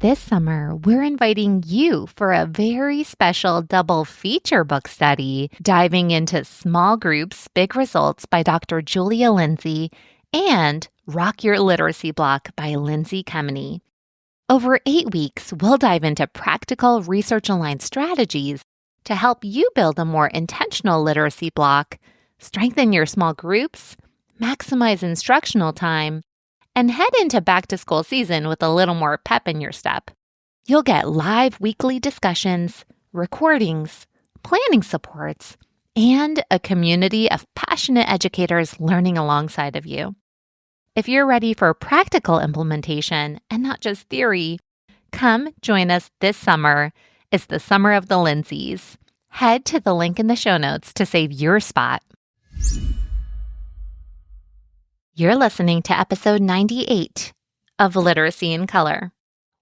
This summer, we're inviting you for a very special double feature book study, diving into Small Groups, Big Results by Dr. Julia Lindsay and Rock Your Literacy Block by Lindsay Kemeny. Over 8 weeks, we'll dive into practical research-aligned strategies to help you build a more intentional literacy block, strengthen your small groups, maximize instructional time, and head into back-to-school season with a little more pep in your step. You'll get live weekly discussions, recordings, planning supports, and a community of passionate educators learning alongside of you. If you're ready for practical implementation and not just theory, come join us this summer. It's the summer of the Lindsays. Head to the link in the show notes to save your spot. You're listening to episode 98 of Literacy in Color.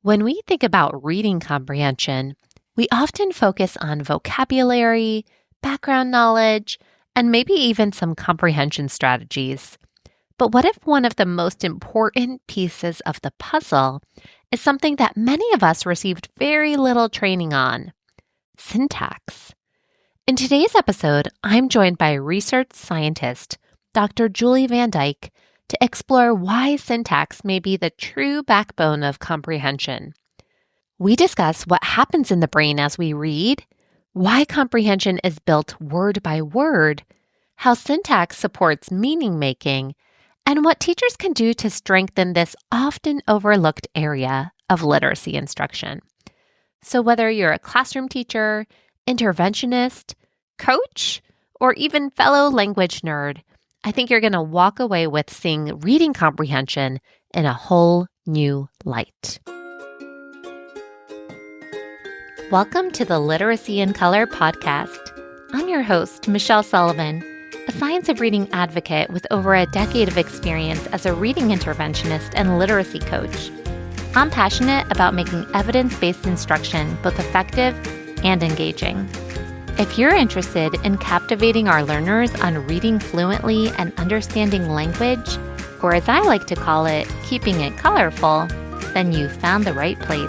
When we think about reading comprehension, we often focus on vocabulary, background knowledge, and maybe even some comprehension strategies. But what if one of the most important pieces of the puzzle is something that many of us received very little training on? Syntax. In today's episode, I'm joined by research scientist Dr. Julie Van Dyke to explore why syntax may be the true backbone of comprehension. We discuss what happens in the brain as we read, why comprehension is built word by word, how syntax supports meaning making, and what teachers can do to strengthen this often overlooked area of literacy instruction. So whether you're a classroom teacher, interventionist, coach, or even fellow language nerd, I think you're going to walk away with seeing reading comprehension in a whole new light. Welcome to the Literacy in Color podcast. I'm your host, Michelle Sullivan, a science of reading advocate with over a decade of experience as a reading interventionist and literacy coach. I'm passionate about making evidence-based instruction both effective and engaging. If you're interested in captivating our learners on reading fluently and understanding language, or as I like to call it, keeping it colorful, then you've found the right place.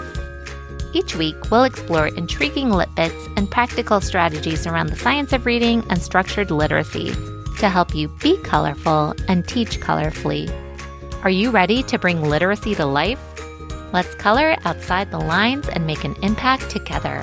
Each week, we'll explore intriguing lit bits and practical strategies around the science of reading and structured literacy to help you be colorful and teach colorfully. Are you ready to bring literacy to life? Let's color outside the lines and make an impact together.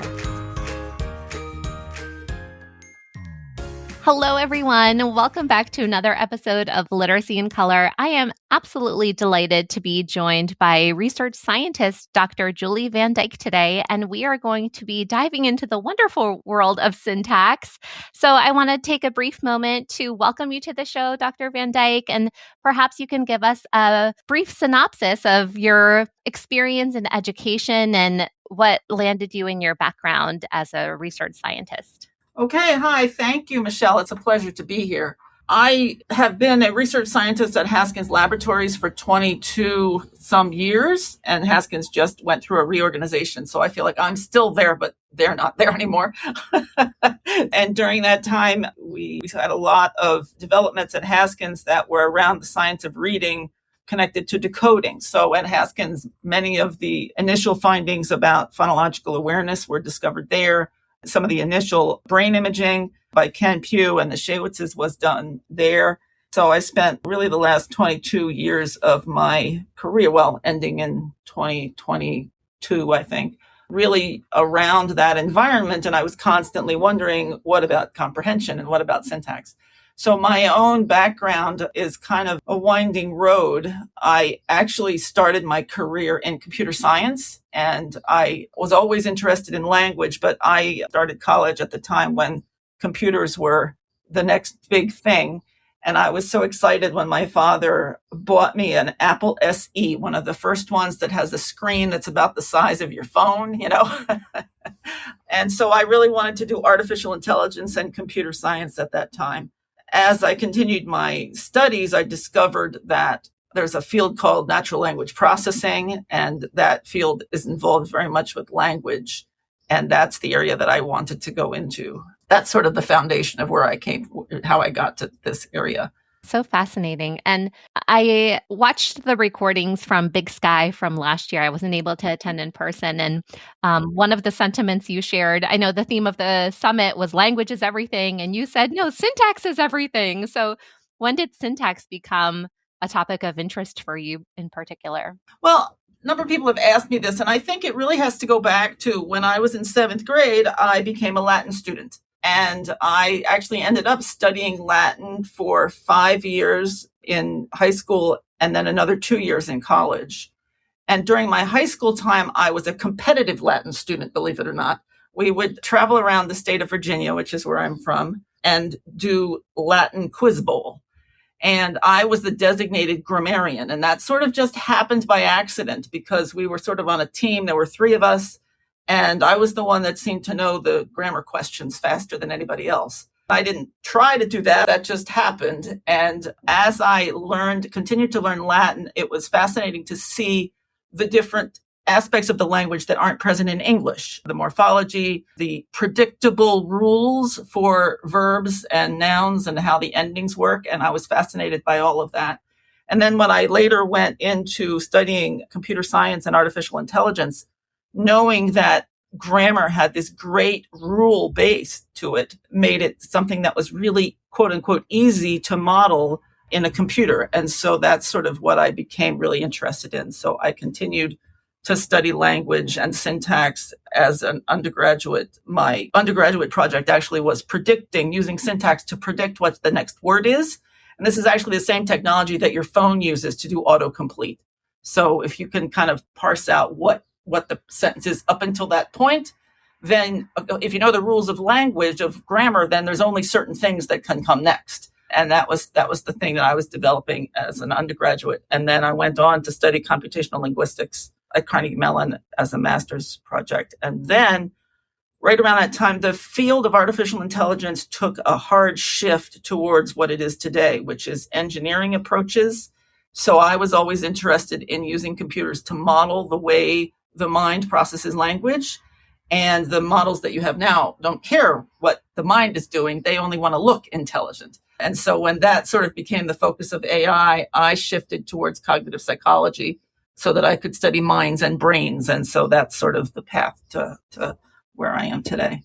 Hello, everyone. Welcome back to another episode of Literacy in Color. I am absolutely delighted to be joined by research scientist Dr. Julie Van Dyke today, and we are going to be diving into the wonderful world of syntax. So I want to take a brief moment to welcome you to the show, Dr. Van Dyke, and perhaps you can give us a brief synopsis of your experience in education and what landed you in your background as a research scientist. Okay. Hi. Thank you, Michelle. It's a pleasure to be here. I have been a research scientist at Haskins Laboratories for 22 some years, and Haskins just went through a reorganization. So I feel like I'm still there, but they're not there anymore. And during that time, we had a lot of developments at Haskins that were around the science of reading connected to decoding. So at Haskins, many of the initial findings about phonological awareness were discovered there. Some of the initial brain imaging by Ken Pugh and the Shawitzes was done there. So I spent really the last 22 years of my career, well, ending in 2022, I think, really around that environment. And I was constantly wondering, what about comprehension and what about syntax? So my own background is kind of a winding road. I actually started my career in computer science, and I was always interested in language, but I started college at the time when computers were the next big thing. And I was so excited when my father bought me an Apple SE, one of the first ones that has a screen that's about the size of your phone, And so I really wanted to do artificial intelligence and computer science at that time. As I continued my studies, I discovered that there's a field called natural language processing, and that field is involved very much with language. And that's the area that I wanted to go into. That's sort of the foundation of where I came, how I got to this area. So fascinating. And I watched the recordings from Big Sky from last year. I wasn't able to attend in person. And one of the sentiments you shared, I know the theme of the summit was language is everything. And you said, no, syntax is everything. So when did syntax become a topic of interest for you in particular? Well, a number of people have asked me this, and I think it really has to go back to when I was in 7th grade, I became a Latin student. And I actually ended up studying Latin for 5 years in high school and then another 2 years in college. And during my high school time, I was a competitive Latin student, believe it or not. We would travel around the state of Virginia, which is where I'm from, and do Latin quiz bowl. And I was the designated grammarian. And that sort of just happened by accident because we were sort of on a team. There were 3 of us. And I was the one that seemed to know the grammar questions faster than anybody else. I didn't try to do that. That just happened. And as I continued to learn Latin, it was fascinating to see the different aspects of the language that aren't present in English. The morphology, the predictable rules for verbs and nouns and how the endings work. And I was fascinated by all of that. And then when I later went into studying computer science and artificial intelligence, knowing that grammar had this great rule base to it, made it something that was really, quote unquote, easy to model in a computer. And so that's sort of what I became really interested in. So I continued to study language and syntax as an undergraduate. My undergraduate project actually was using syntax to predict what the next word is. And this is actually the same technology that your phone uses to do autocomplete. So if you can kind of parse out what the sentence is up until that point, then if you know the rules of language, of grammar, then there's only certain things that can come next. And that was the thing that I was developing as an undergraduate. And then I went on to study computational linguistics at Carnegie Mellon as a master's project. And then right around that time, the field of artificial intelligence took a hard shift towards what it is today, which is engineering approaches. So I was always interested in using computers to model the way the mind processes language. And the models that you have now don't care what the mind is doing. They only want to look intelligent. And so when that sort of became the focus of AI, I shifted towards cognitive psychology so that I could study minds and brains. And so that's sort of the path to where I am today.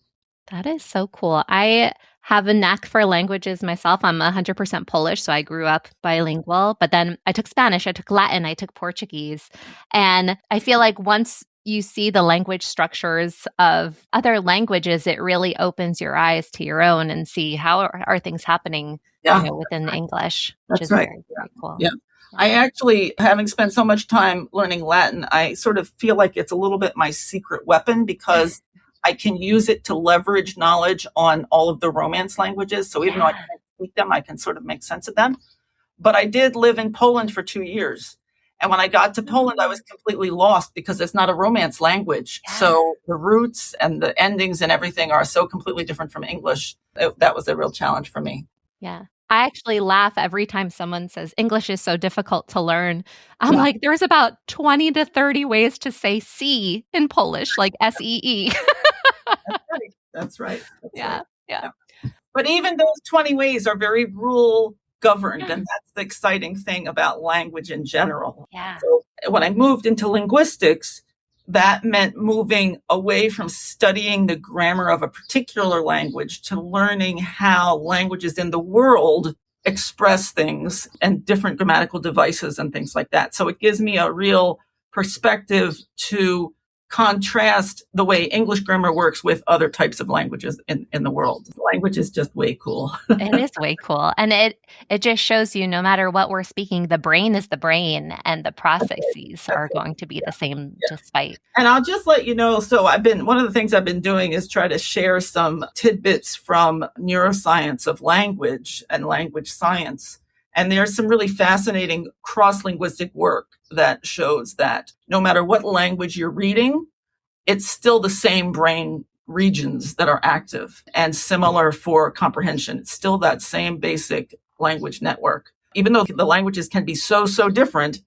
That is so cool. I have a knack for languages myself. I'm 100% Polish, so I grew up bilingual, but then I took Spanish, I took Latin, I took Portuguese. And I feel like once you see the language structures of other languages, it really opens your eyes to your own and see how are things happening within English, which is very, very cool. Yeah. I actually, having spent so much time learning Latin, I sort of feel like it's a little bit my secret weapon because I can use it to leverage knowledge on all of the Romance languages. So even though I can't speak them, I can sort of make sense of them. But I did live in Poland for 2 years. And when I got to Poland, I was completely lost because it's not a Romance language. Yeah. So the roots and the endings and everything are so completely different from English. That was a real challenge for me. Yeah. I actually laugh every time someone says English is so difficult to learn. I'm like, there's about 20 to 30 ways to say C in Polish, like S-E-E. That's right. Yeah. But even those 20 ways are very rule governed. And that's the exciting thing about language in general. Yeah. So when I moved into linguistics, that meant moving away from studying the grammar of a particular language to learning how languages in the world express things and different grammatical devices and things like that. So it gives me a real perspective to contrast the way English grammar works with other types of languages in the world. Language is just way cool. It is way cool. And it just shows you no matter what we're speaking, the brain is the brain and the processes are going to be the same despite. And I'll just let you know, so one of the things I've been doing is try to share some tidbits from neuroscience of language and language science. And there's some really fascinating cross-linguistic work that shows that no matter what language you're reading, it's still the same brain regions that are active, and similar for comprehension. It's still that same basic language network. Even though the languages can be so different,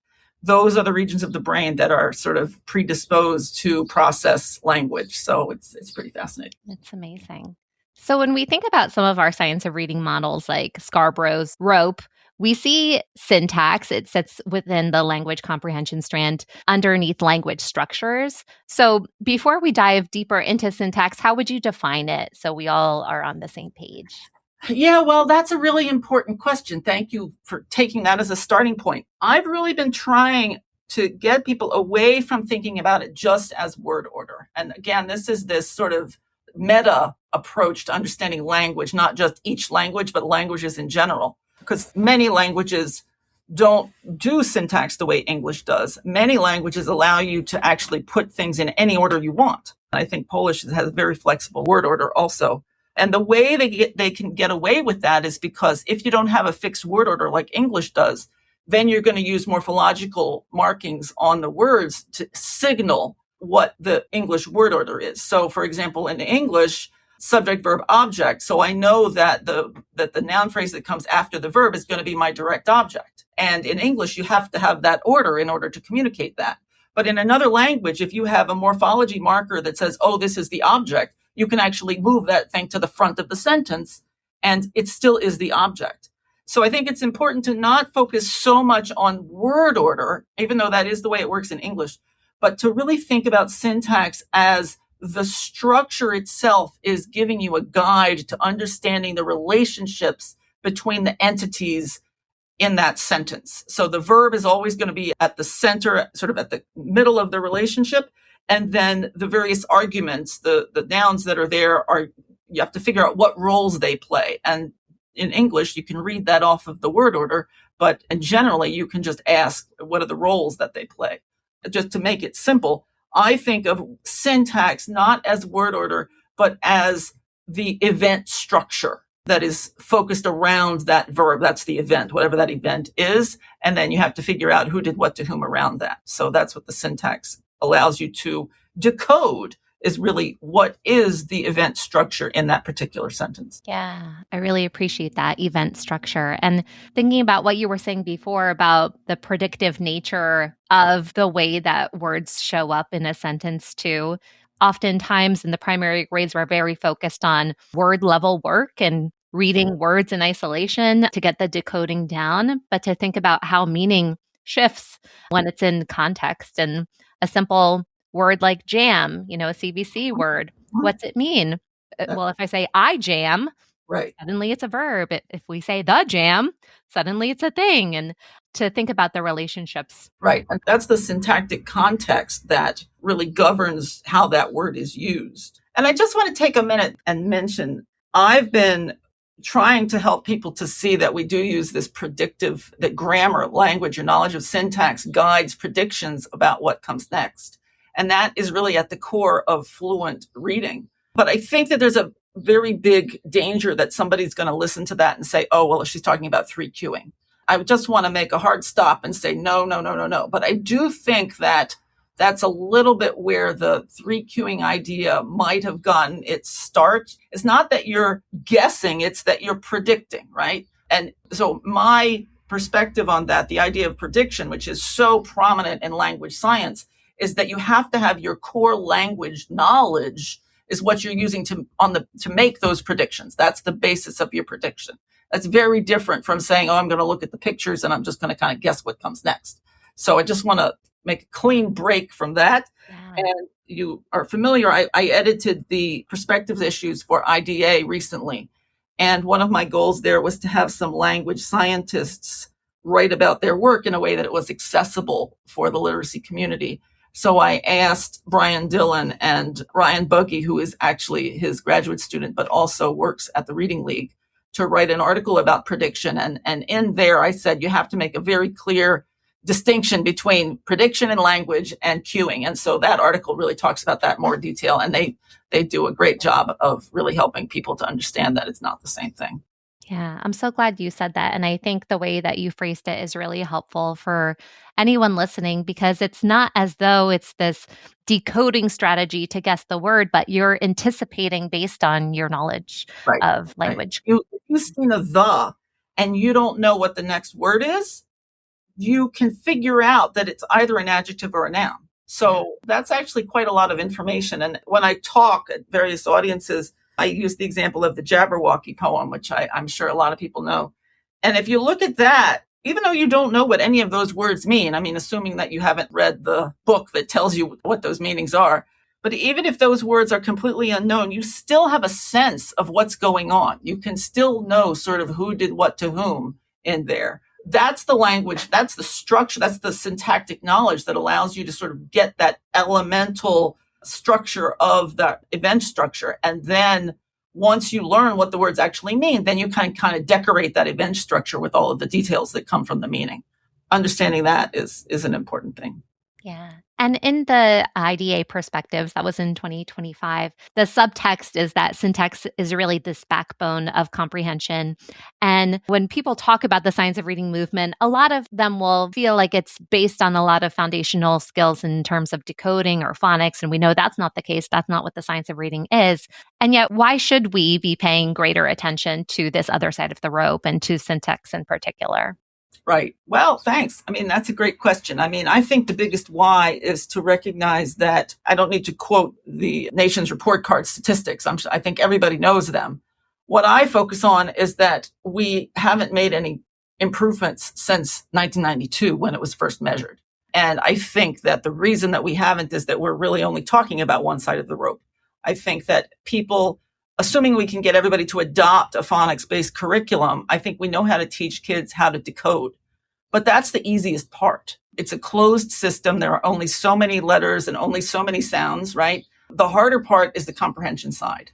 those are the regions of the brain that are sort of predisposed to process language. So it's pretty fascinating. It's amazing. So when we think about some of our science of reading models like Scarborough's rope, We see syntax, it sits within the language comprehension strand underneath language structures. So before we dive deeper into syntax, how would you define it so we all are on the same page? Yeah, well, that's a really important question. Thank you for taking that as a starting point. I've really been trying to get people away from thinking about it just as word order. And again, this is this sort of meta approach to understanding language, not just each language, but languages in general. Because many languages don't do syntax the way English does. Many languages allow you to actually put things in any order you want. I think Polish has a very flexible word order also. And the way they can get away with that is because if you don't have a fixed word order like English does, then you're going to use morphological markings on the words to signal what the English word order is. So, for example, in English, subject, verb, object. So I know that the noun phrase that comes after the verb is going to be my direct object. And in English, you have to have that order in order to communicate that. But in another language, if you have a morphology marker that says, oh, this is the object, you can actually move that thing to the front of the sentence, and it still is the object. So I think it's important to not focus so much on word order, even though that is the way it works in English, but to really think about syntax as the structure itself is giving you a guide to understanding the relationships between the entities in that sentence. So the verb is always going to be at the center, sort of at the middle of the relationship. And then the various arguments, the nouns that are there you have to figure out what roles they play. And in English, you can read that off of the word order, but generally you can just ask, what are the roles that they play? Just to make it simple, I think of syntax not as word order, but as the event structure that is focused around that verb. That's the event, whatever that event is. And then you have to figure out who did what to whom around that. So that's what the syntax allows you to decode, is really what is the event structure in that particular sentence. Yeah, I really appreciate that event structure. And thinking about what you were saying before about the predictive nature of the way that words show up in a sentence too. Oftentimes in the primary grades, we're very focused on word level work and reading words in isolation to get the decoding down, but to think about how meaning shifts when it's in context. And a simple word like jam, a CVC word, what's it mean? Well, if I say I jam, right, suddenly it's a verb. If we say the jam, suddenly it's a thing. And to think about the relationships. Right. And that's the syntactic context that really governs how that word is used. And I just want to take a minute and mention, I've been trying to help people to see that we do use this predictive, that grammar, language, your knowledge of syntax guides predictions about what comes next. And that is really at the core of fluent reading. But I think that there's a very big danger that somebody's going to listen to that and say, oh, well, she's talking about 3Qing. I just want to make a hard stop and say, no. But I do think that that's a little bit where the 3Qing idea might have gotten its start. It's not that you're guessing, it's that you're predicting, right? And so my perspective on that, the idea of prediction, which is so prominent in language science, is that you have to have your core language knowledge is what you're using to make those predictions. That's the basis of your prediction. That's very different from saying, oh, I'm going to look at the pictures and I'm just going to kind of guess what comes next. So I just want to make a clean break from that. Yeah. And you are familiar, I edited the perspectives issues for IDA recently. And one of my goals there was to have some language scientists write about their work in a way that it was accessible for the literacy community. So I asked Brian Dillon and Ryan Buggy, who is actually his graduate student, but also works at the Reading League, to write an article about prediction. And in there, I said, you have to make a very clear distinction between prediction in language and cueing. And so that article really talks about that in more detail. And they do a great job of really helping people to understand that it's not the same thing. Yeah, I'm so glad you said that. And I think the way that you phrased it is really helpful for anyone listening, because it's not as though it's this decoding strategy to guess the word, but you're anticipating based on your knowledge of language. Right. If you've seen a the and you don't know what the next word is, you can figure out that it's either an adjective or a noun. So that's actually quite a lot of information. And when I talk at various audiences, I use the example of the Jabberwocky poem, which I'm sure a lot of people know. And if you look at that, even though you don't know what any of those words mean, I mean, assuming that you haven't read the book that tells you what those meanings are, but even if those words are completely unknown, you still have a sense of what's going on. You can still know sort of who did what to whom in there. That's the language, that's the structure, that's the syntactic knowledge that allows you to sort of get that elemental structure of the event structure. And then once you learn what the words actually mean, then you can kind of decorate that event structure with all of the details that come from the meaning. Understanding that is an important thing. Yeah. And in the IDA perspectives, that was in 2025, the subtext is that syntax is really this backbone of comprehension. And when people talk about the science of reading movement, a lot of them will feel like it's based on a lot of foundational skills in terms of decoding or phonics. And we know that's not the case. That's not what the science of reading is. And yet, why should we be paying greater attention to this other side of the rope and to syntax in particular? Right. Well, thanks. I mean, that's a great question. I mean, I think the biggest why is to recognize that I don't need to quote the nation's report card statistics. I think everybody knows them. What I focus on is that we haven't made any improvements since 1992 when it was first measured. And I think that the reason that we haven't is that we're really only talking about one side of the rope. I think that people, assuming we can get everybody to adopt a phonics-based curriculum, I think we know how to teach kids how to decode. But that's the easiest part. It's a closed system. There are only so many letters and only so many sounds, right? The harder part is the comprehension side.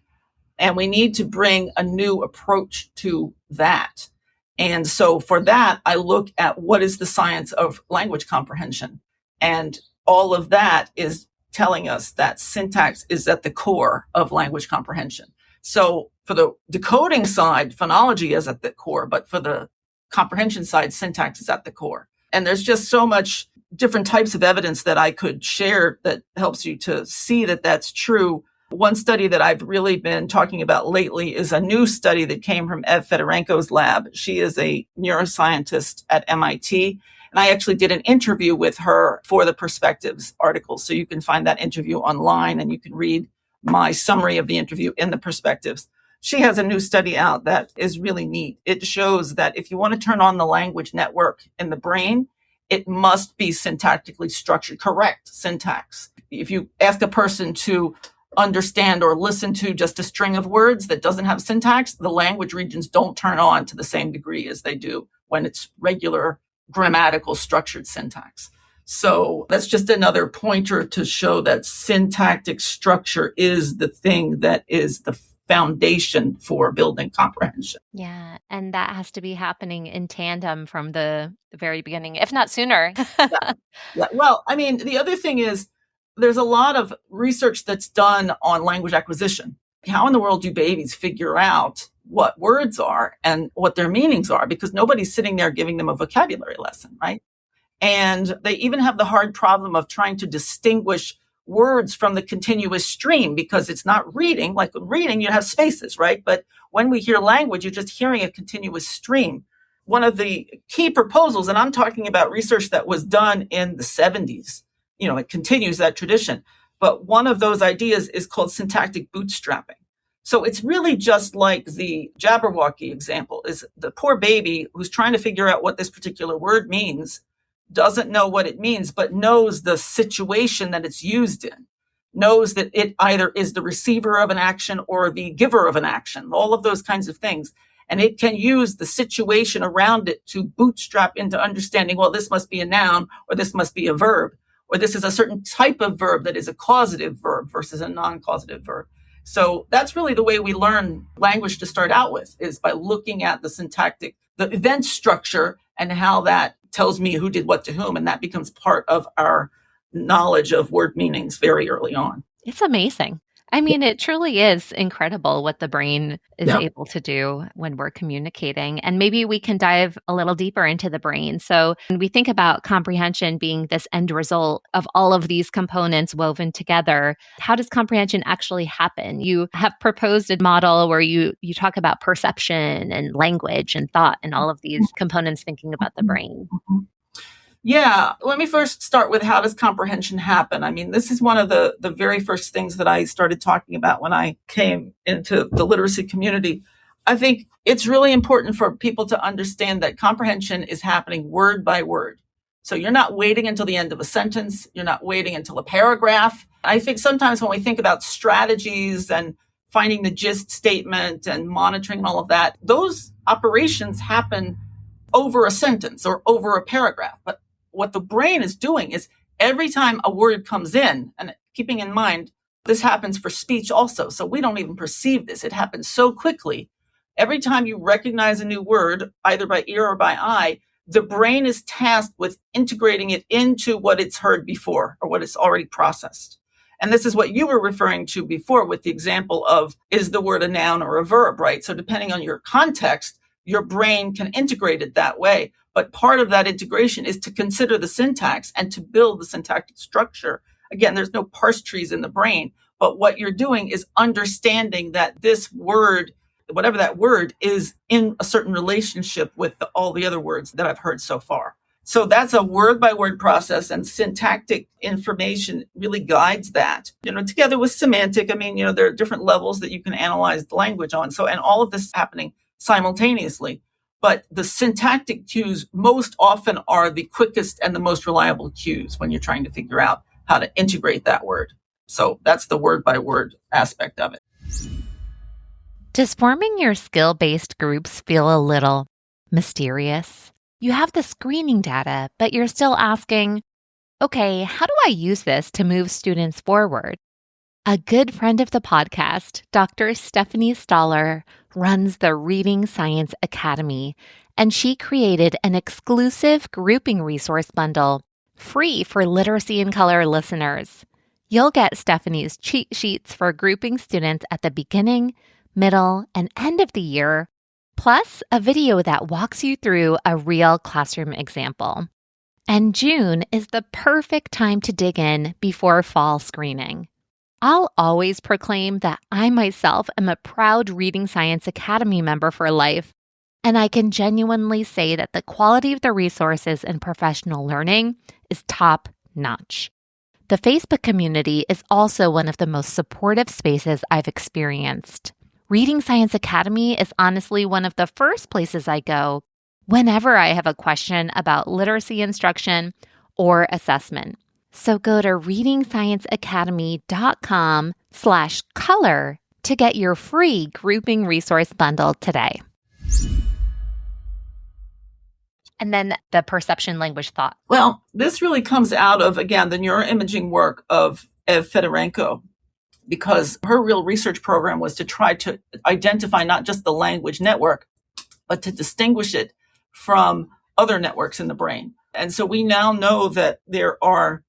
And we need to bring a new approach to that. And so for that, I look at what is the science of language comprehension. And all of that is telling us that syntax is at the core of language comprehension. So for the decoding side, phonology is at the core, but for the comprehension side, syntax is at the core. And there's just so much different types of evidence that I could share that helps you to see that that's true. One study that I've really been talking about lately is a new study that came from Ev Fedorenko's lab. She is a neuroscientist at MIT. And I actually did an interview with her for the Perspectives article. So you can find that interview online and you can read my summary of the interview in the Perspectives. She has a new study out that is really neat. It shows that if you want to turn on the language network in the brain, it must be syntactically structured, correct syntax. If you ask a person to understand or listen to just a string of words that doesn't have syntax, the language regions don't turn on to the same degree as they do when it's regular grammatical structured syntax. So that's just another pointer to show that syntactic structure is the thing that is the foundation for building comprehension. Yeah. And that has to be happening in tandem from the very beginning, if not sooner. Yeah. Well, I mean, the other thing is there's a lot of research that's done on language acquisition. How in the world do babies figure out what words are and what their meanings are? Because nobody's sitting there giving them a vocabulary lesson, right? And they even have the hard problem of trying to distinguish words from the continuous stream because it's not reading. Like with reading, you have spaces, right? But when we hear language, you're just hearing a continuous stream. One of the key proposals, and I'm talking about research that was done in the 70s, it continues that tradition. But one of those ideas is called syntactic bootstrapping. So it's really just like the Jabberwocky example is the poor baby who's trying to figure out what this particular word means doesn't know what it means, but knows the situation that it's used in, knows that it either is the receiver of an action or the giver of an action, all of those kinds of things. And it can use the situation around it to bootstrap into understanding, well, this must be a noun or this must be a verb, or this is a certain type of verb that is a causative verb versus a non-causative verb. So that's really the way we learn language to start out with, is by looking at the syntactic, the event structure and how that tells me who did what to whom. And that becomes part of our knowledge of word meanings very early on. It's amazing. I mean, it truly is incredible what the brain is able to do when we're communicating. And maybe we can dive a little deeper into the brain. So when we think about comprehension being this end result of all of these components woven together, how does comprehension actually happen? You have proposed a model where you talk about perception and language and thought and all of these components thinking about the brain. Yeah, let me first start with how does comprehension happen? I mean, this is one of the very first things that I started talking about when I came into the literacy community. I think it's really important for people to understand that comprehension is happening word by word. So you're not waiting until the end of a sentence. You're not waiting until a paragraph. I think sometimes when we think about strategies and finding the gist statement and monitoring and all of that, those operations happen over a sentence or over a paragraph. But what the brain is doing is every time a word comes in, and keeping in mind, this happens for speech also. So we don't even perceive this. It happens so quickly. Every time you recognize a new word, either by ear or by eye, the brain is tasked with integrating it into what it's heard before or what it's already processed. And this is what you were referring to before with the example of, is the word a noun or a verb, right? So depending on your context, your brain can integrate it that way. But part of that integration is to consider the syntax and to build the syntactic structure. Again, there's no parse trees in the brain, but what you're doing is understanding that this word, whatever that word is, in a certain relationship with all the other words that I've heard so far. So that's a word by word process, and syntactic information really guides that, together with semantic. I mean, there are different levels that you can analyze the language on. So, and all of this is happening simultaneously. But the syntactic cues most often are the quickest and the most reliable cues when you're trying to figure out how to integrate that word. So that's the word by word aspect of it. Does forming your skill-based groups feel a little mysterious? You have the screening data, but you're still asking, okay, how do I use this to move students forward? A good friend of the podcast, Dr. Stephanie Staller, runs the Reading Science Academy, and she created an exclusive grouping resource bundle free for Literacy in Color listeners. You'll get Stephanie's cheat sheets for grouping students at the beginning, middle, and end of the year, plus a video that walks you through a real classroom example. And June is the perfect time to dig in before fall screening. I'll always proclaim that I myself am a proud Reading Science Academy member for life, and I can genuinely say that the quality of the resources and professional learning is top-notch. The Facebook community is also one of the most supportive spaces I've experienced. Reading Science Academy is honestly one of the first places I go whenever I have a question about literacy instruction or assessment. So go to readingscienceacademy.com/color to get your free grouping resource bundle today. And then the perception, language, thought. Well, this really comes out of, again, the neuroimaging work of Ev Fedorenko, because her real research program was to try to identify not just the language network, but to distinguish it from other networks in the brain. And so we now know that there are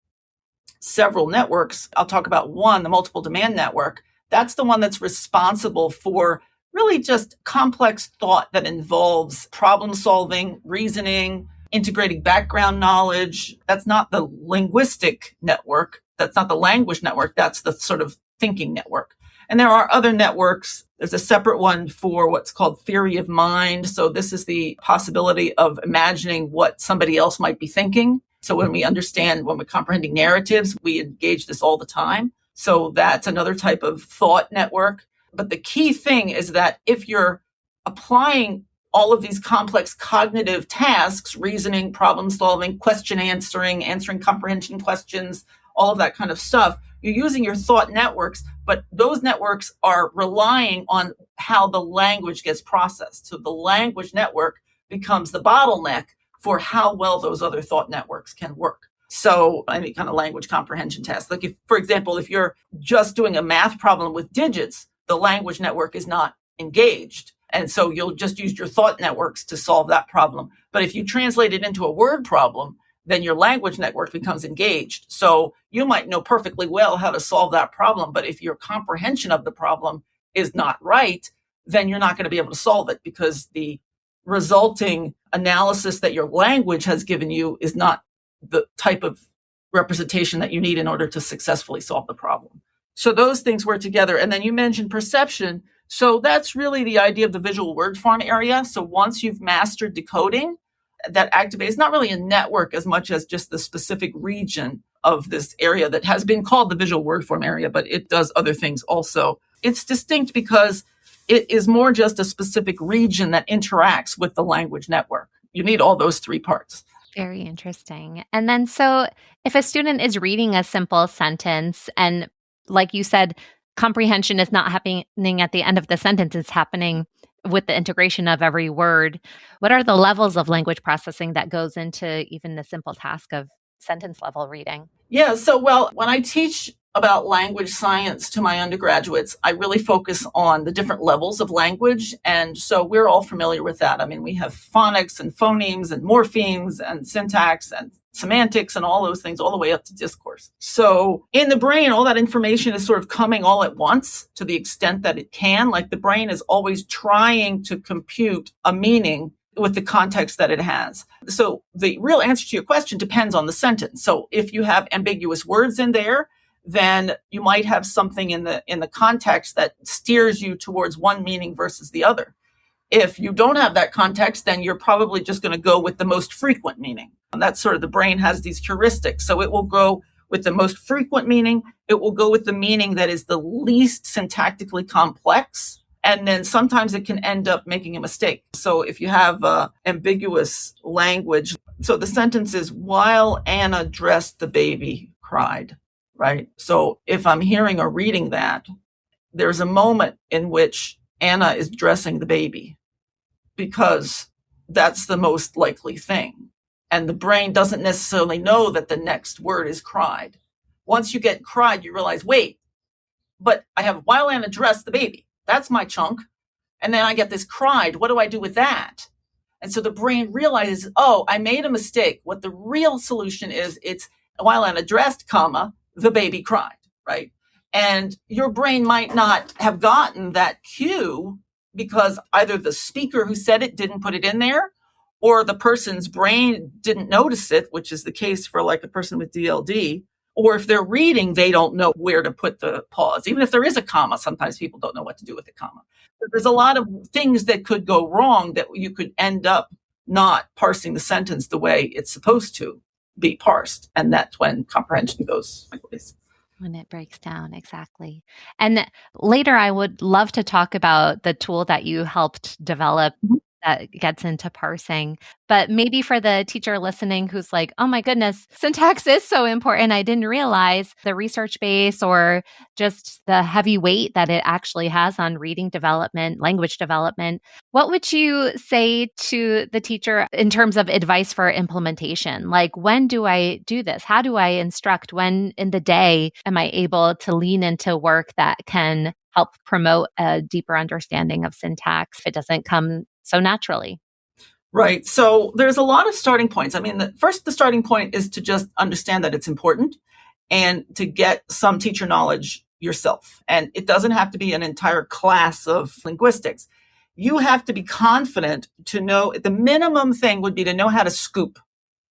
several networks. I'll talk about one, the multiple demand network. That's the one that's responsible for really just complex thought that involves problem solving, reasoning, integrating background knowledge. That's not the linguistic network. That's not the language network. That's the sort of thinking network. And there are other networks. There's a separate one for what's called theory of mind. So this is the possibility of imagining what somebody else might be thinking. So when we're comprehending narratives, we engage this all the time. So that's another type of thought network. But the key thing is that if you're applying all of these complex cognitive tasks, reasoning, problem solving, question answering comprehension questions, all of that kind of stuff, you're using your thought networks, but those networks are relying on how the language gets processed. So the language network becomes the bottleneck for how well those other thought networks can work. So any kind of language comprehension test, like for example, if you're just doing a math problem with digits, the language network is not engaged. And so you'll just use your thought networks to solve that problem. But if you translate it into a word problem, then your language network becomes engaged. So you might know perfectly well how to solve that problem, but if your comprehension of the problem is not right, then you're not going to be able to solve it because the resulting analysis that your language has given you is not the type of representation that you need in order to successfully solve the problem. So those things work together. And then you mentioned perception. So that's really the idea of the visual word form area. So once you've mastered decoding, that activates not really a network as much as just the specific region of this area that has been called the visual word form area, but it does other things also. It's distinct because It is more just a specific region that interacts with the language network. You need all those three parts. Very interesting. And then, so if a student is reading a simple sentence, and like you said, comprehension is not happening at the end of the sentence, it's happening with the integration of every word. What are the levels of language processing that goes into even the simple task of sentence level reading? Yeah, so when I teach about language science to my undergraduates, I really focus on the different levels of language. And so we're all familiar with that. I mean, we have phonics and phonemes and morphemes and syntax and semantics and all those things all the way up to discourse. So in the brain, all that information is sort of coming all at once to the extent that it can. Like the brain is always trying to compute a meaning with the context that it has. So the real answer to your question depends on the sentence. So if you have ambiguous words in there, then you might have something in the context that steers you towards one meaning versus the other. If you don't have that context, then you're probably just going to go with the most frequent meaning. And that's sort of, the brain has these heuristics. So it will go with the most frequent meaning. It will go with the meaning that is the least syntactically complex. And then sometimes it can end up making a mistake. So if you have ambiguous language, so the sentence is, while Anna dressed, the baby cried, right? So if I'm hearing or reading that, there's a moment in which Anna is dressing the baby because that's the most likely thing. And the brain doesn't necessarily know that the next word is cried. Once you get cried, you realize, wait, but I have while Anna dressed the baby. That's my chunk. And then I get this cried. What do I do with that? And so the brain realizes, oh, I made a mistake. What the real solution is, it's while Anna dressed, comma, the baby cried, right? And your brain might not have gotten that cue because either the speaker who said it didn't put it in there, or the person's brain didn't notice it, which is the case for like a person with DLD. Or if they're reading, they don't know where to put the pause. Even if there is a comma, sometimes people don't know what to do with the comma. But there's a lot of things that could go wrong that you could end up not parsing the sentence the way it's supposed to be parsed. And that's when comprehension goes sideways. When it breaks down, exactly. And later, I would love to talk about the tool that you helped develop that gets into parsing. But maybe for the teacher listening who's like, oh my goodness, syntax is so important. I didn't realize the research base or just the heavy weight that it actually has on reading development, language development. What would you say to the teacher in terms of advice for implementation? Like, when do I do this? How do I instruct? When in the day am I able to lean into work that can help promote a deeper understanding of syntax if it doesn't come so naturally? Right. So there's a lot of starting points. I mean, the starting point is to just understand that it's important and to get some teacher knowledge yourself. And it doesn't have to be an entire class of linguistics. You have to be confident to know, the minimum thing would be to know how to scoop,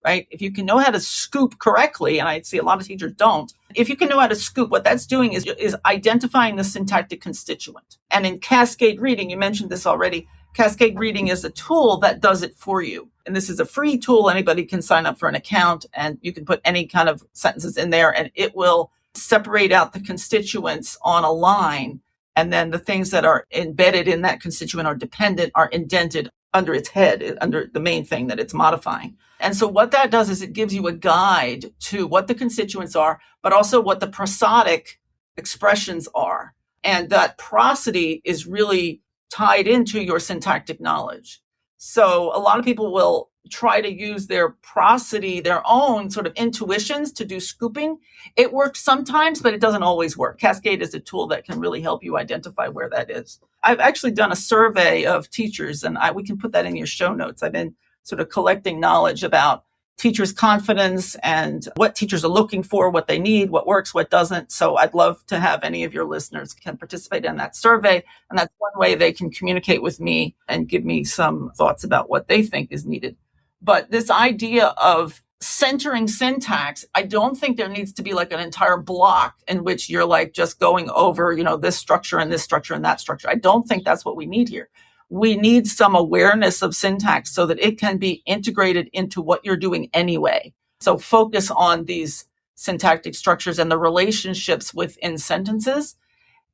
right? If you can know how to scoop correctly, and I see a lot of teachers don't, if you can know how to scoop, what that's doing is identifying the syntactic constituent. And in cascade reading, you mentioned this already, cascade reading is a tool that does it for you. And this is a free tool. Anybody can sign up for an account and you can put any kind of sentences in there and it will separate out the constituents on a line. And then the things that are embedded in that constituent or dependent are indented under its head, under the main thing that it's modifying. And so what that does is it gives you a guide to what the constituents are, but also what the prosodic expressions are. And that prosody is really tied into your syntactic knowledge. So a lot of people will try to use their prosody, their own sort of intuitions to do scooping. It works sometimes, but it doesn't always work. Cascade is a tool that can really help you identify where that is. I've actually done a survey of teachers, and we can put that in your show notes. I've been sort of collecting knowledge about teachers' confidence and what teachers are looking for, what they need, what works, what doesn't. So I'd love to have any of your listeners can participate in that survey. And that's one way they can communicate with me and give me some thoughts about what they think is needed. But this idea of centering syntax, I don't think there needs to be like an entire block in which you're like just going over, this structure and this structure and that structure. I don't think that's what we need here. We need some awareness of syntax so that it can be integrated into what you're doing anyway. So focus on these syntactic structures and the relationships within sentences.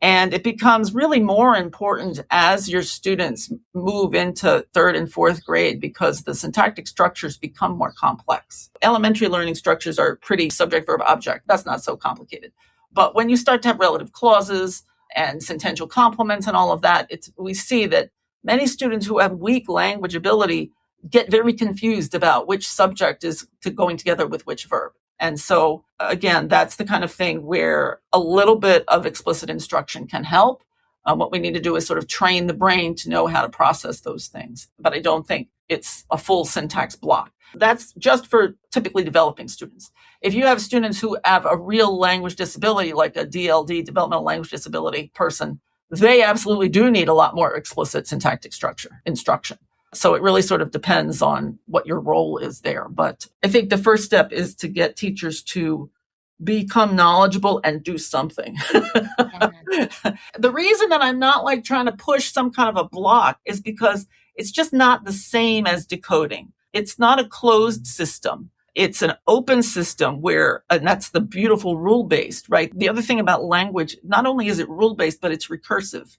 And it becomes really more important as your students move into third and fourth grade because the syntactic structures become more complex. Elementary learning structures are pretty subject, verb, object. That's not so complicated. But when you start to have relative clauses and sentential complements and all of that, we see that many students who have weak language ability get very confused about which subject is going together with which verb. And so, again, that's the kind of thing where a little bit of explicit instruction can help. What we need to do is sort of train the brain to know how to process those things. But I don't think it's a full syntax block. That's just for typically developing students. If you have students who have a real language disability, like a DLD, developmental language disability person, they absolutely do need a lot more explicit syntactic instruction. So it really sort of depends on what your role is there. But I think the first step is to get teachers to become knowledgeable and do something. The reason that I'm not like trying to push some kind of a block is because it's just not the same as decoding. It's not a closed system. It's an open system and that's the beautiful rule-based, right? The other thing about language, not only is it rule-based, but it's recursive.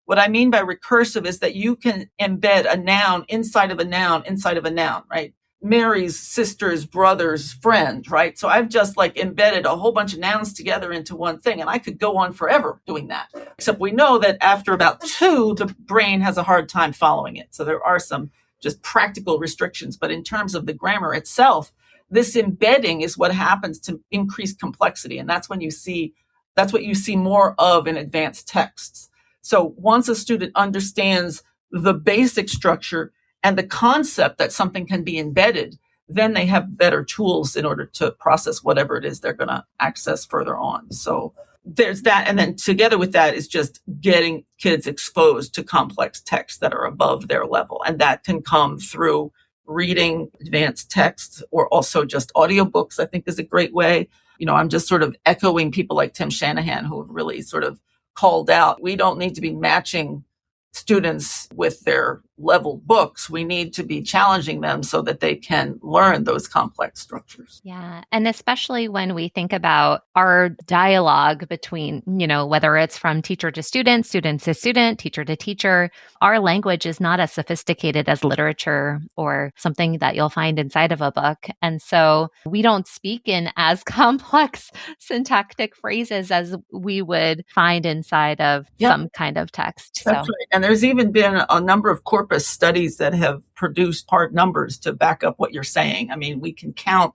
What I mean by recursive is that you can embed a noun inside of a noun, inside of a noun, right? Mary's sister's brother's friend, right? So I've just like embedded a whole bunch of nouns together into one thing, and I could go on forever doing that. Except we know that after about 2, the brain has a hard time following it. So there are some just practical restrictions. But in terms of the grammar itself, this embedding is what happens to increase complexity. And that's what you see more of in advanced texts. So once a student understands the basic structure and the concept that something can be embedded, then they have better tools in order to process whatever it is they're going to access further on. So there's that. And then together with that is just getting kids exposed to complex texts that are above their level. And that can come through reading advanced texts or also just audiobooks, I think is a great way. I'm just sort of echoing people like Tim Shanahan who have really sort of called out, we don't need to be matching students with their level books. We need to be challenging them so that they can learn those complex structures. Yeah. And especially when we think about our dialogue between, whether it's from teacher to student to student, teacher to teacher, our language is not as sophisticated as literature or something that you'll find inside of a book. And so we don't speak in as complex syntactic phrases as we would find inside of some kind of text. That's right. And there's even been a number of corpus studies that have produced hard numbers to back up what you're saying. I mean, we can count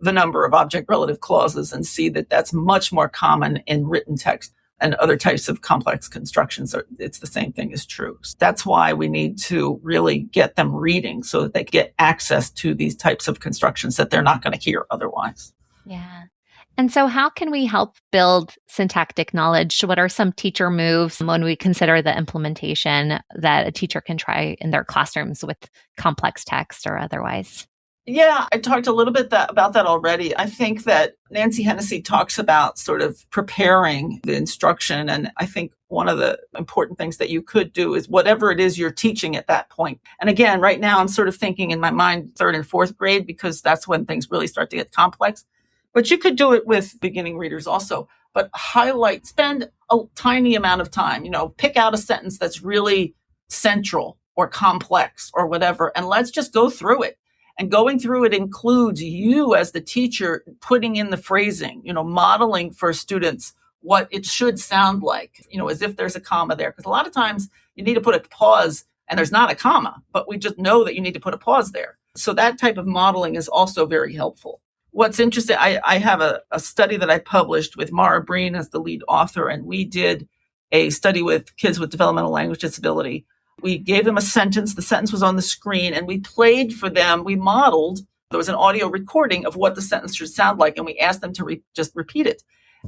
the number of object relative clauses and see that that's much more common in written text and other types of complex constructions. It's the same thing is true. That's why we need to really get them reading so that they get access to these types of constructions that they're not going to hear otherwise. Yeah. And so how can we help build syntactic knowledge? What are some teacher moves when we consider the implementation that a teacher can try in their classrooms with complex text or otherwise? Yeah, I talked a little bit about that already. I think that Nancy Hennessy talks about sort of preparing the instruction. And I think one of the important things that you could do is whatever it is you're teaching at that point. And again, right now I'm sort of thinking in my mind, 3rd and 4th grade, because that's when things really start to get complex. But you could do it with beginning readers also, but spend a tiny amount of time, pick out a sentence that's really central or complex or whatever, and let's just go through it. And going through it includes you as the teacher putting in the phrasing, modeling for students what it should sound like, as if there's a comma there. Because a lot of times you need to put a pause and there's not a comma, but we just know that you need to put a pause there. So that type of modeling is also very helpful. What's interesting, I have a study that I published with Mara Breen as the lead author, and we did a study with kids with developmental language disability. We gave them a sentence. The sentence was on the screen, and we played for them. We modeled. There was an audio recording of what the sentence should sound like, and we asked them to just repeat it.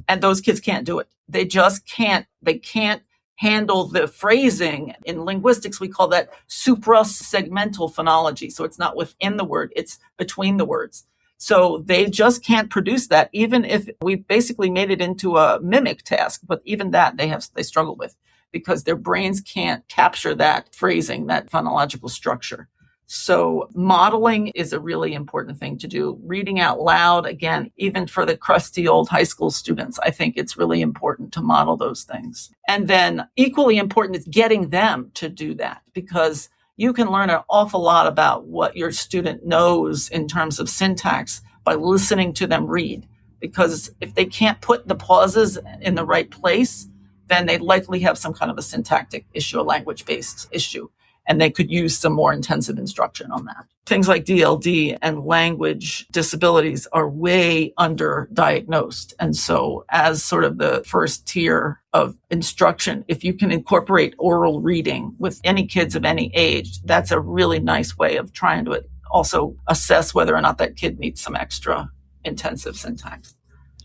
And those kids can't do it. They just can't. They can't handle the phrasing. In linguistics, we call that suprasegmental phonology. So it's not within the word, it's between the words. So they just can't produce that, even if we basically made it into a mimic task. But even that they struggle with because their brains can't capture that phrasing, that phonological structure. So modeling is a really important thing to do. Reading out loud, again, even for the crusty old high school students, I think it's really important to model those things. And then equally important is getting them to do that, because you can learn an awful lot about what your student knows in terms of syntax by listening to them read. Because if they can't put the pauses in the right place, then they likely have some kind of a syntactic issue, a language-based issue. And they could use some more intensive instruction on that. Things like DLD and language disabilities are way underdiagnosed. And so as sort of the first tier of instruction, if you can incorporate oral reading with any kids of any age, that's a really nice way of trying to also assess whether or not that kid needs some extra intensive syntax.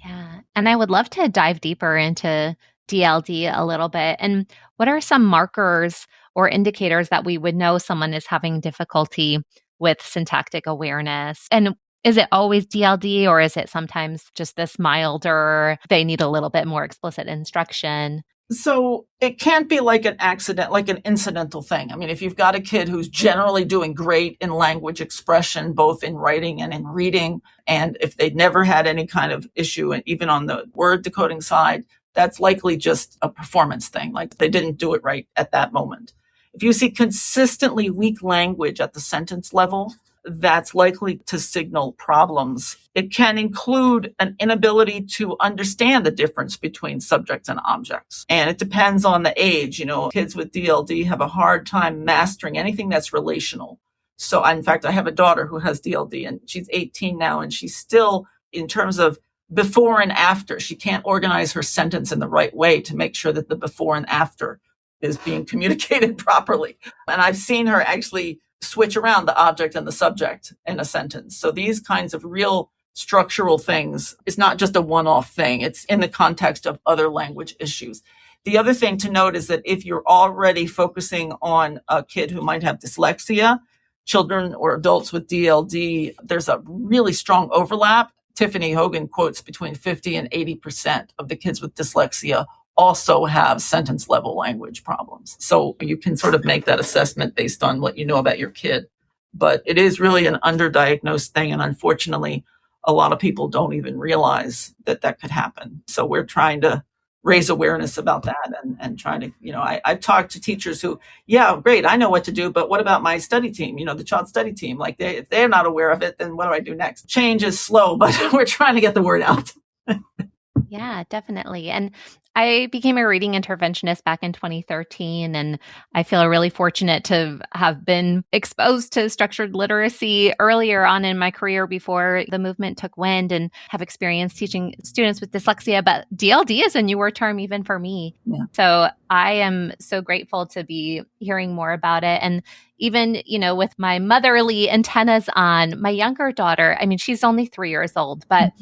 Yeah. And I would love to dive deeper into DLD a little bit. And what are some markers or indicators that we would know someone is having difficulty with syntactic awareness? And is it always DLD, or is it sometimes just this milder, they need a little bit more explicit instruction? So it can't be like an accident, like an incidental thing. I mean, if you've got a kid who's generally doing great in language expression, both in writing and in reading, and if they'd never had any kind of issue, and even on the word decoding side, that's likely just a performance thing. Like they didn't do it right at that moment. If you see consistently weak language at the sentence level, that's likely to signal problems. It can include an inability to understand the difference between subjects and objects. And it depends on the age. You know, kids with DLD have a hard time mastering anything that's relational. So in fact, I have a daughter who has DLD, and she's 18 now, and she's still, in terms of before and after, she can't organize her sentence in the right way to make sure that the before and after is being communicated properly. And I've seen her actually switch around the object and the subject in a sentence. So these kinds of real structural things is not just a one-off thing. It's in the context of other language issues. The other thing to note is that if you're already focusing on a kid who might have dyslexia, children or adults with DLD, there's a really strong overlap. Tiffany Hogan quotes between 50 and 80% of the kids with dyslexia also have sentence level language problems. So you can sort of make that assessment based on what you know about your kid. But it is really an underdiagnosed thing. And unfortunately, a lot of people don't even realize that that could happen. So we're trying to raise awareness about that and trying to, I've talked to teachers who, yeah, great, I know what to do, but what about my study team, the child study team? Like if they're not aware of it, then what do I do next? Change is slow, but we're trying to get the word out. Yeah, definitely. And I became a reading interventionist back in 2013, and I feel really fortunate to have been exposed to structured literacy earlier on in my career before the movement took wind, and have experience teaching students with dyslexia. But DLD is a newer term even for me. Yeah. So I am so grateful to be hearing more about it. And even, with my motherly antennas on, my younger daughter, I mean, she's only 3 years old, but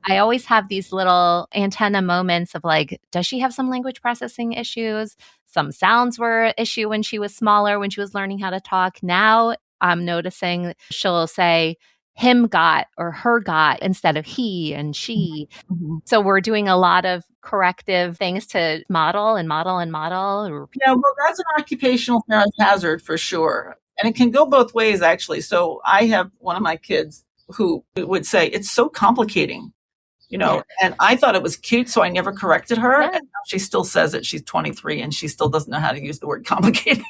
I always have these little antenna moments of like, does she have some language processing issues? Some sounds were an issue when she was smaller, when she was learning how to talk. Now I'm noticing she'll say him got or her got instead of he and she. Mm-hmm. So we're doing a lot of corrective things to model and model and model. Yeah, well, that's an occupational hazard for sure. And it can go both ways, actually. So I have one of my kids who would say, it's so complicating, and I thought it was cute, so I never corrected her. Yeah. And now she still says it. She's 23 and she still doesn't know how to use the word complicated.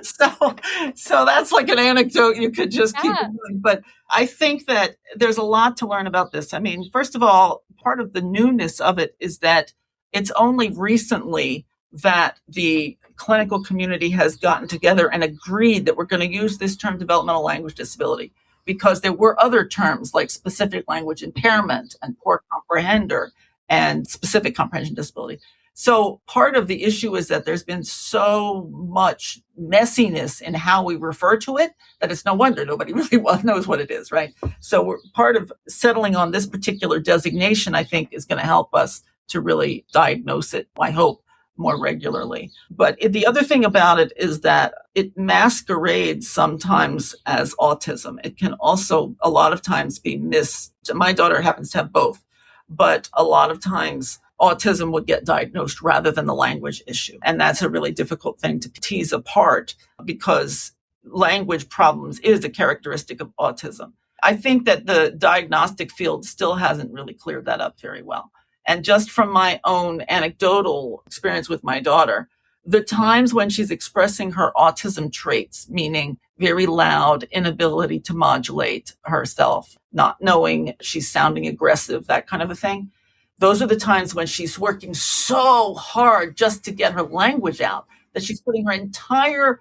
So that's like an anecdote you could just keep doing. But I think that there's a lot to learn about this. I mean, first of all, part of the newness of it is that it's only recently that the clinical community has gotten together and agreed that we're going to use this term developmental language disability, because there were other terms like specific language impairment and poor comprehender and specific comprehension disability. So part of the issue is that there's been so much messiness in how we refer to it that it's no wonder nobody really knows what it is, right? So we're part of settling on this particular designation, I think, is going to help us to really diagnose it, I hope, more regularly. But the other thing about it is that it masquerades sometimes as autism. It can also a lot of times be missed. My daughter happens to have both, but a lot of times autism would get diagnosed rather than the language issue. And that's a really difficult thing to tease apart, because language problems is a characteristic of autism. I think that the diagnostic field still hasn't really cleared that up very well. And just from my own anecdotal experience with my daughter, the times when she's expressing her autism traits, meaning very loud, inability to modulate herself, not knowing she's sounding aggressive, that kind of a thing, those are the times when she's working so hard just to get her language out that she's putting her entire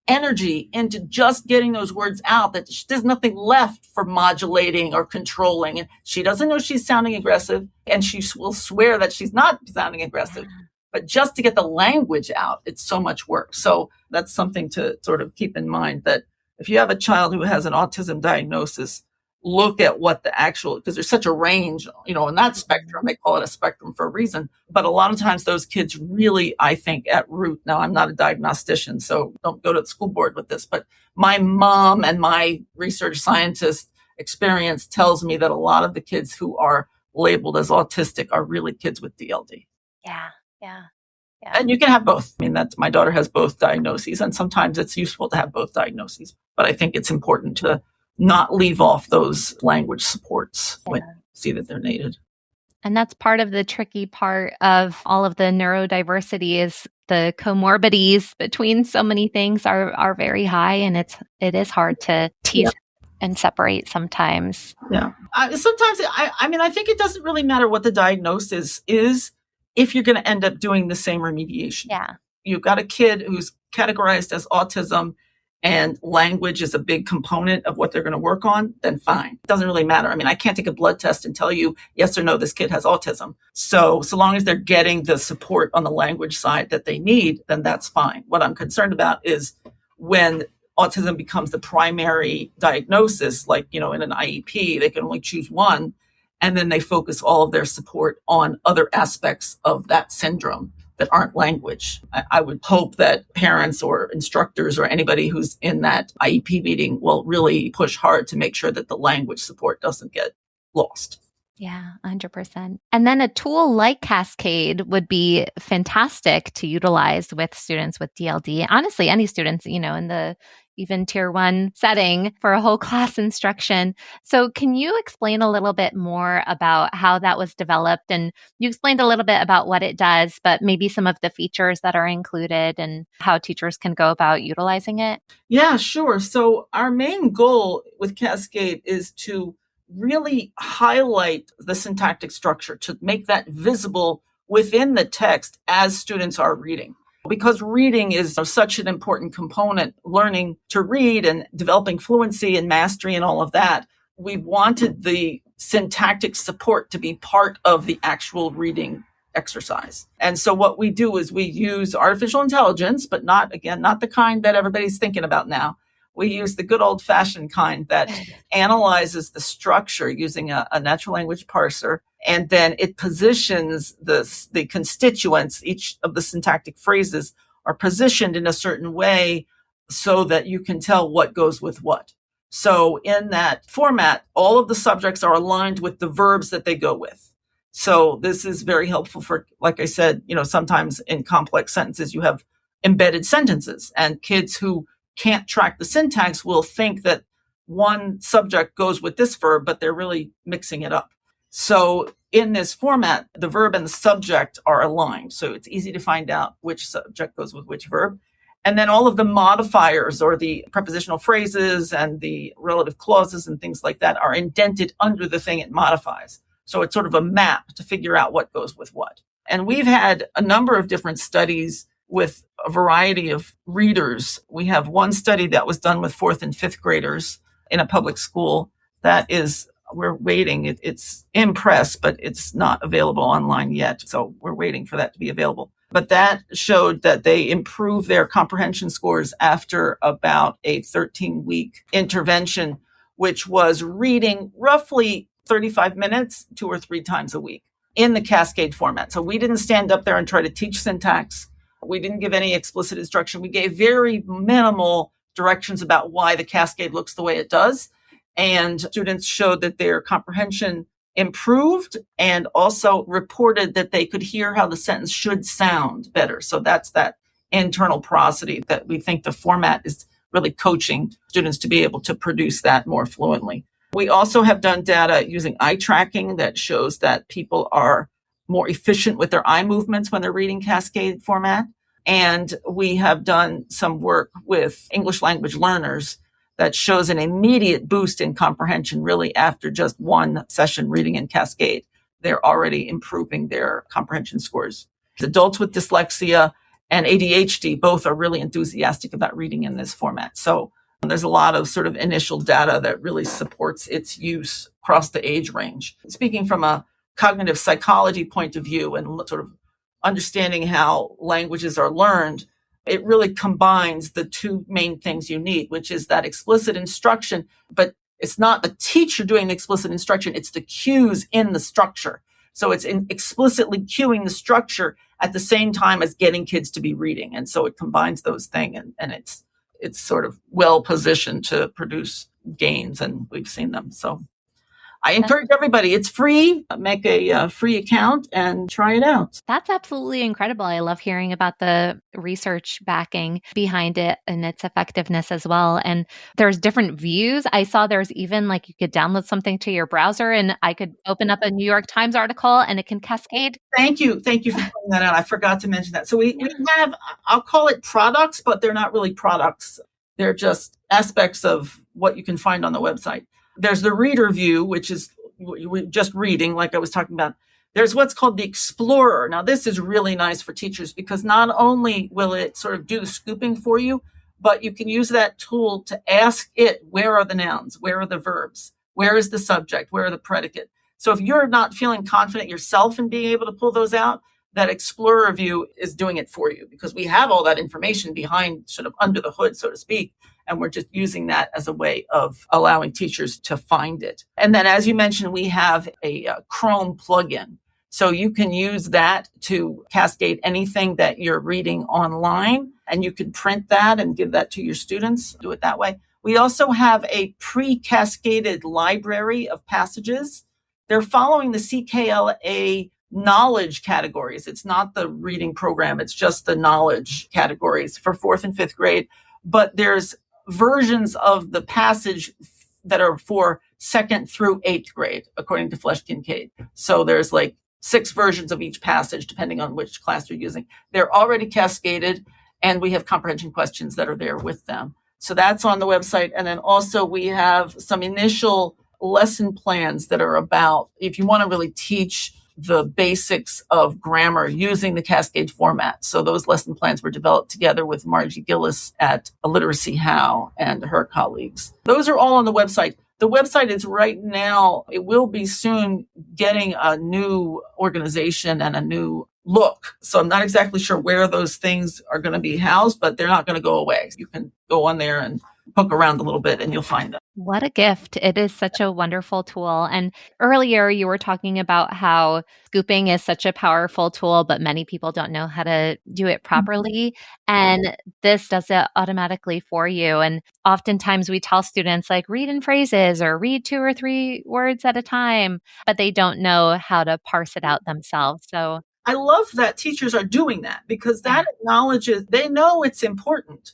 energy into just getting those words out, that there's nothing left for modulating or controlling. And she doesn't know she's sounding aggressive, and she will swear that she's not sounding aggressive. But just to get the language out, it's so much work. So that's something to sort of keep in mind, that if you have a child who has an autism diagnosis, look at what the actual, because there's such a range, in that spectrum. They call it a spectrum for a reason. But a lot of times those kids really, I think, at root, now I'm not a diagnostician, so don't go to the school board with this, but my mom and my research scientist experience tells me that a lot of the kids who are labeled as autistic are really kids with DLD. Yeah. And you can have both. I mean, my daughter has both diagnoses, and sometimes it's useful to have both diagnoses. But I think it's important to not leave off those language supports when you see that they're needed. And that's part of the tricky part of all of the neurodiversity, is the comorbidities between so many things are very high, and it is hard to tease and separate sometimes. Yeah. Sometimes, I think it doesn't really matter what the diagnosis is if you're going to end up doing the same remediation. Yeah. You've got a kid who's categorized as autism, and language is a big component of what they're going to work on, then fine. It doesn't really matter. I mean, I can't take a blood test and tell you yes or no, this kid has autism. So long as they're getting the support on the language side that they need, then that's fine. What I'm concerned about is when autism becomes the primary diagnosis, like, in an IEP, they can only choose one, and then they focus all of their support on other aspects of that syndrome that aren't language. I would hope that parents or instructors or anybody who's in that IEP meeting will really push hard to make sure that the language support doesn't get lost. Yeah, 100%. And then a tool like Cascade would be fantastic to utilize with students with DLD. Honestly, any students, in the even tier 1 setting for a whole class instruction. So can you explain a little bit more about how that was developed? And you explained a little bit about what it does, but maybe some of the features that are included and how teachers can go about utilizing it? Yeah, sure. So our main goal with Cascade is to really highlight the syntactic structure, to make that visible within the text as students are reading. Because reading is such an important component, learning to read and developing fluency and mastery and all of that, we wanted the syntactic support to be part of the actual reading exercise. And so what we do is we use artificial intelligence, but not the kind that everybody's thinking about now. We use the good old-fashioned kind that analyzes the structure using a natural language parser, and then it positions the constituents. Each of the syntactic phrases are positioned in a certain way so that you can tell what goes with what. So in that format, all of the subjects are aligned with the verbs that they go with. So this is very helpful for, like I said, sometimes in complex sentences, you have embedded sentences, and kids who can't track the syntax will think that one subject goes with this verb, but they're really mixing it up. So in this format, the verb and the subject are aligned. So it's easy to find out which subject goes with which verb. And then all of the modifiers, or the prepositional phrases and the relative clauses and things like that, are indented under the thing it modifies. So it's sort of a map to figure out what goes with what. And we've had a number of different studies with a variety of readers. We have one study that was done with 4th and 5th graders in a public school. We're waiting. It's in press, but it's not available online yet. So we're waiting for that to be available. But that showed that they improved their comprehension scores after about a 13-week intervention, which was reading roughly 35 minutes 2 or 3 times a week in the Cascade format. So we didn't stand up there and try to teach syntax. We didn't give any explicit instruction. We gave very minimal directions about why the Cascade looks the way it does. And students showed that their comprehension improved, and also reported that they could hear how the sentence should sound better. So that's that internal prosody that we think the format is really coaching students to be able to produce that more fluently. We also have done data using eye tracking that shows that people are more efficient with their eye movements when they're reading Cascade format. And we have done some work with English language learners that shows an immediate boost in comprehension really after just one session reading in Cascade. They're already improving their comprehension scores. Adults with dyslexia and ADHD both are really enthusiastic about reading in this format. So there's a lot of sort of initial data that really supports its use across the age range. Speaking from a cognitive psychology point of view and sort of understanding how languages are learned, it really combines the two main things you need, which is that explicit instruction, but it's not the teacher doing the explicit instruction, it's the cues in the structure. So it's explicitly cueing the structure at the same time as getting kids to be reading. And so it combines those things, and it's sort of well positioned to produce gains, and we've seen them. So I encourage everybody. It's free. Make a free account and try it out. That's absolutely incredible. I love hearing about the research backing behind it and its effectiveness as well. And there's different views. I saw there's even like you could download something to your browser and I could open up a New York Times article and it can cascade. Thank you. Thank you for pointing that out. I forgot to mention that. So we have, I'll call it products, but they're not really products. They're just aspects of what you can find on the website. There's the reader view, which is just reading, like I was talking about. There's what's called the Explorer. Now, this is really nice for teachers because not only will it sort of do the scooping for you, but you can use that tool to ask it, where are the nouns? Where are the verbs? Where is the subject? Where are the predicate? So if you're not feeling confident yourself in being able to pull those out, that Explorer view is doing it for you because we have all that information behind, sort of under the hood, so to speak. And we're just using that as a way of allowing teachers to find it. And then, as you mentioned, we have a Chrome plugin. So you can use that to cascade anything that you're reading online, and you can print that and give that to your students, do it that way. We also have a pre-cascaded library of passages. They're following the CKLA knowledge categories. It's not the reading program. It's just the knowledge categories for 4th and 5th grade. But there's versions of the passage that are for 2nd through 8th grade, according to Flesch-Kincaid. So there's like 6 versions of each passage, depending on which class you're using. They're already cascaded, and we have comprehension questions that are there with them. So that's on the website. And then also we have some initial lesson plans that are about, if you want to really teach the basics of grammar using the Cascade format. So those lesson plans were developed together with Margie Gillis at Literacy How and her colleagues. Those are all on the website. The website is right now, it will be soon getting a new organization and a new look. So I'm not exactly sure where those things are going to be housed, but they're not going to go away. You can go on there and poke around a little bit and you'll find them. What a gift. It is such a wonderful tool. And earlier you were talking about how scooping is such a powerful tool, but many people don't know how to do it properly. And this does it automatically for you. And oftentimes we tell students like read in phrases or read 2 or 3 words at a time, but they don't know how to parse it out themselves. So I love that teachers are doing that because that acknowledges, they know it's important.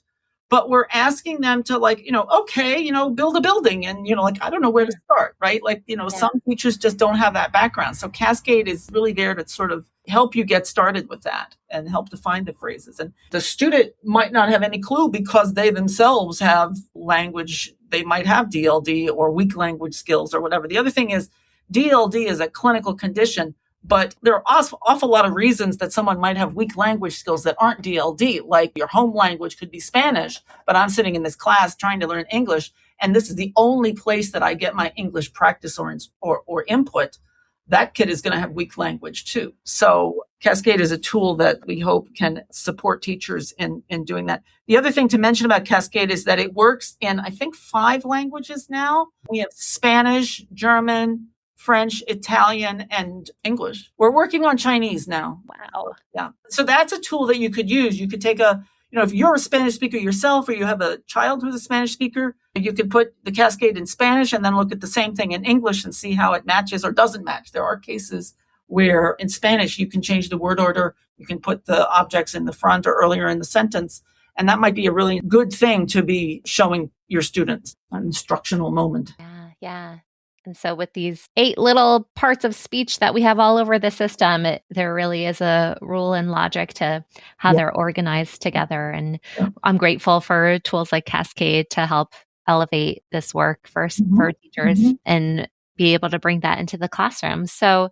But we're asking them to build a building and, I don't know where to start, right? Some teachers just don't have that background. So Cascade is really there to sort of help you get started with that and help define the phrases. And the student might not have any clue because they themselves have language. They might have DLD or weak language skills or whatever. The other thing is DLD is a clinical condition. But there are awful lot of reasons that someone might have weak language skills that aren't DLD, like your home language could be Spanish, but I'm sitting in this class trying to learn English, and this is the only place that I get my English practice or input. That kid is going to have weak language too. So Cascade is a tool that we hope can support teachers in doing that. The other thing to mention about Cascade is that it works in, I think, 5 languages now. We have Spanish, German, French, Italian, and English. We're working on Chinese now. Wow. Yeah. So that's a tool that you could use. You could take if you're a Spanish speaker yourself or you have a child who's a Spanish speaker, you could put the Cascade in Spanish and then look at the same thing in English and see how it matches or doesn't match. There are cases where in Spanish you can change the word order. You can put the objects in the front or earlier in the sentence. And that might be a really good thing to be showing your students, an instructional moment. Yeah. And so with these 8 little parts of speech that we have all over the system, there really is a rule and logic to how they're organized together. And I'm grateful for tools like Cascade to help elevate this work for teachers and be able to bring that into the classroom. So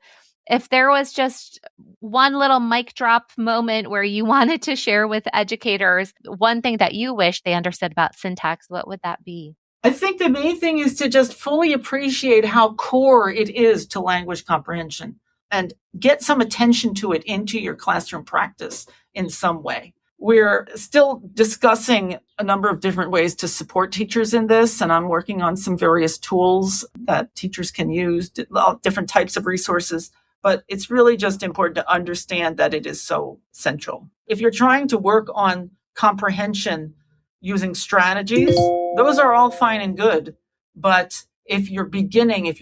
if there was just one little mic drop moment where you wanted to share with educators one thing that you wish they understood about syntax, what would that be? I think the main thing is to just fully appreciate how core it is to language comprehension and get some attention to it into your classroom practice in some way. We're still discussing a number of different ways to support teachers in this, and I'm working on some various tools that teachers can use, different types of resources. But it's really just important to understand that it is so central. If you're trying to work on comprehension using strategies, those are all fine and good. But if your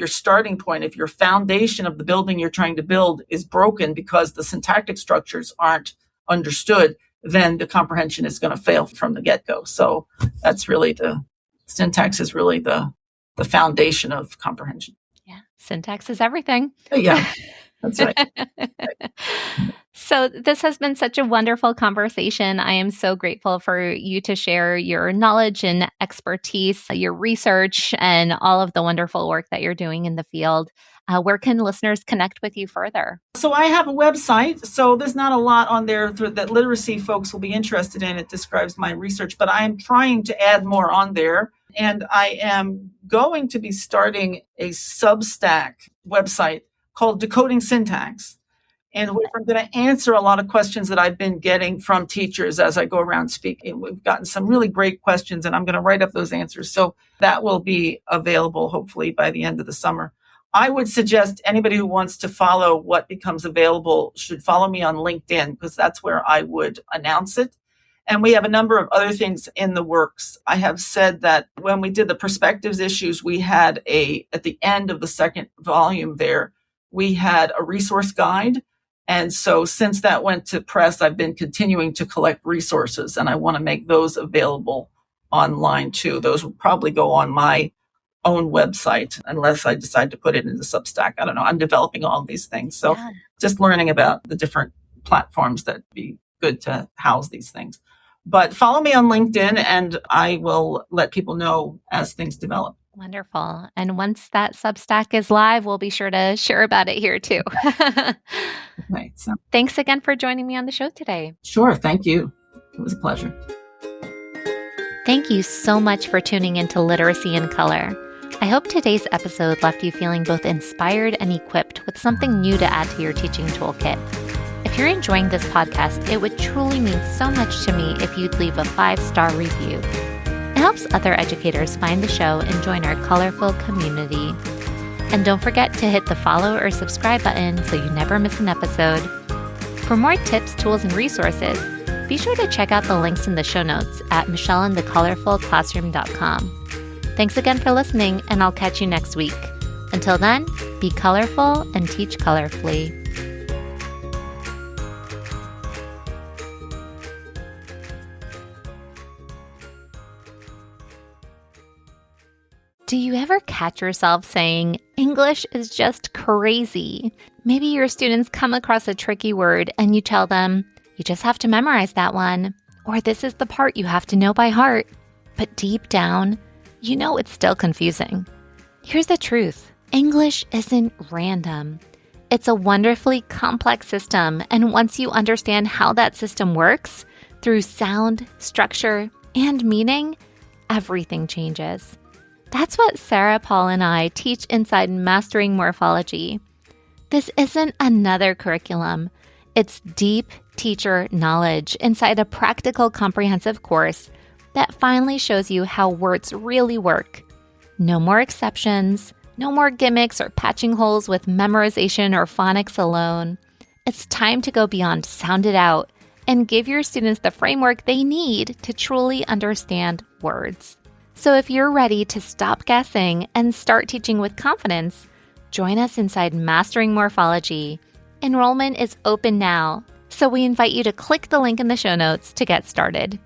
starting point, if your foundation of the building you're trying to build is broken because the syntactic structures aren't understood, then the comprehension is going to fail from the get-go. So that's really syntax is really the foundation of comprehension. Yeah, syntax is everything. Yeah, that's right. So this has been such a wonderful conversation. I am so grateful for you to share your knowledge and expertise, your research, and all of the wonderful work that you're doing in the field. Where can listeners connect with you further? So I have a website. So there's not a lot on there that literacy folks will be interested in. It describes my research, but I'm trying to add more on there. And I am going to be starting a Substack website called Decoding Syntax. And I'm going to answer a lot of questions that I've been getting from teachers as I go around speaking. We've gotten some really great questions, and I'm going to write up those answers. So that will be available, hopefully, by the end of the summer. I would suggest anybody who wants to follow what becomes available should follow me on LinkedIn, because that's where I would announce it. And we have a number of other things in the works. I have said that when we did the perspectives issues, we had at the end of the second volume there, we had a resource guide. And so since that went to press, I've been continuing to collect resources, and I want to make those available online too. Those will probably go on my own website unless I decide to put it in the Substack. I don't know. I'm developing all these things. So just learning about the different platforms that'd be good to house these things. But follow me on LinkedIn, and I will let people know as things develop. Wonderful. And once that Substack is live, we'll be sure to share about it here too. Right, so. Thanks again for joining me on the show today. Sure. Thank you. It was a pleasure. Thank you so much for tuning into Literacy in Color. I hope today's episode left you feeling both inspired and equipped with something new to add to your teaching toolkit. If you're enjoying this podcast, it would truly mean so much to me if you'd leave a 5-star review. It helps other educators find the show and join our colorful community. And don't forget to hit the follow or subscribe button so you never miss an episode. For more tips, tools, and resources, be sure to check out the links in the show notes at michelleandthecolorfulclassroom.com. Thanks again for listening, and I'll catch you next week. Until then, be colorful and teach colorfully. Do you ever catch yourself saying, English is just crazy? Maybe your students come across a tricky word and you tell them, you just have to memorize that one, or this is the part you have to know by heart. But deep down, you know it's still confusing. Here's the truth. English isn't random. It's a wonderfully complex system, and once you understand how that system works, through sound, structure, and meaning, everything changes. That's what Sarah, Paul, and I teach inside Mastering Morphology. This isn't another curriculum. It's deep teacher knowledge inside a practical, comprehensive course that finally shows you how words really work. No more exceptions, no more gimmicks or patching holes with memorization or phonics alone. It's time to go beyond sound it out and give your students the framework they need to truly understand words. So if you're ready to stop guessing and start teaching with confidence, join us inside Mastering Morphology. Enrollment is open now, so we invite you to click the link in the show notes to get started.